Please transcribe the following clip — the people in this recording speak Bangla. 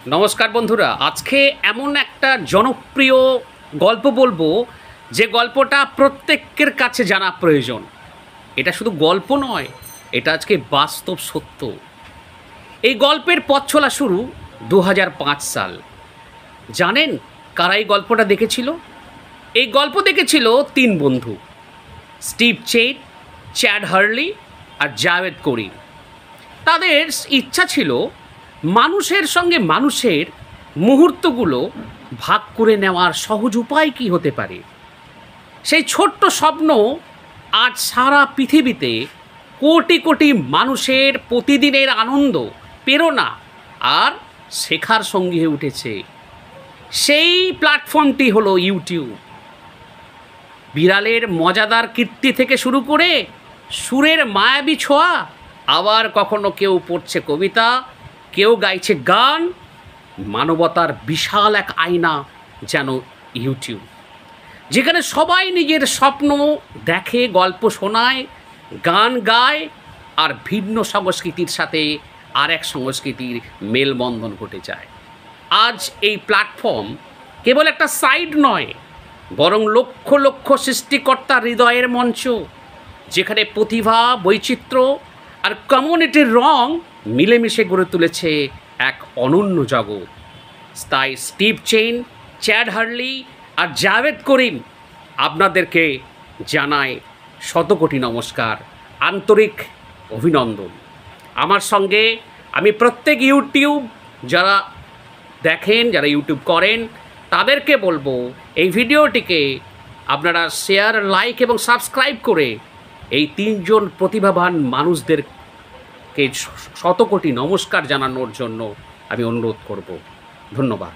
নমস্কার বন্ধুরা, আজকে এমন একটা জনপ্রিয় গল্প বলবো যে গল্পটা প্রত্যেকের কাছে জানা প্রয়োজন। এটা শুধু গল্প নয়, এটা আজকে বাস্তব সত্য। এই গল্পের পথ চলা শুরু 2005 সাল। জানেন কারা এই গল্পটা দেখেছিল? এই গল্প দেখেছিল তিন বন্ধু, স্টিভ চেইন, চ্যাড হারলি আর জাভেদ করিম। তাদের ইচ্ছা ছিল মানুষের সঙ্গে মানুষের মুহূর্তগুলো ভাগ করে নেওয়ার সহজ উপায় কী হতে পারে। সেই ছোট্ট স্বপ্ন আজ সারা পৃথিবীতে কোটি কোটি মানুষের প্রতিদিনের আনন্দ, প্রেরণা আর শেখার সঙ্গী হয়ে উঠেছে। সেই প্ল্যাটফর্মটি হলো ইউটিউব। বিড়ালের মজাদার কীর্তি থেকে শুরু করে সুরের মায়াবী ছোঁয়া, আবার কখনো কেউ পড়ছে কবিতা, কেউ গাইছে গান। মানবতার বিশাল এক আয়না যেন ইউটিউব, যেখানে সবাই নিজের স্বপ্ন দেখে, গল্প শোনায়, গান গায় আর ভিন্ন সংস্কৃতির সাথে আর এক সংস্কৃতির মেলবন্ধন ঘটে যায়। আজ এই প্ল্যাটফর্ম কেবল একটা সাইট নয়, বরং লক্ষ লক্ষ সৃষ্টিকর্তার হৃদয়ের মঞ্চ, যেখানে প্রতিভা, বৈচিত্র্য আর কমিউনিটির রং মিলেমিশে গড়ে তুলেছে এক অনন্য জগৎ। তাই স্টিভ চেইন, চ্যাড হারলি আর জাভেদ করিম আপনাদেরকে জানায় শতকোটি নমস্কার, আন্তরিক অভিনন্দন। আমার সঙ্গে আমি প্রত্যেক ইউটিউব যারা দেখেন, যারা ইউটিউব করেন, তাদেরকে বলবো এই ভিডিওটিকে আপনারা শেয়ার, লাইক এবং সাবস্ক্রাইব করে এই তিনজন প্রতিভাবান মানুষদেরকে শতকোটি নমস্কার জানানোর জন্য আমি অনুরোধ করব। ধন্যবাদ।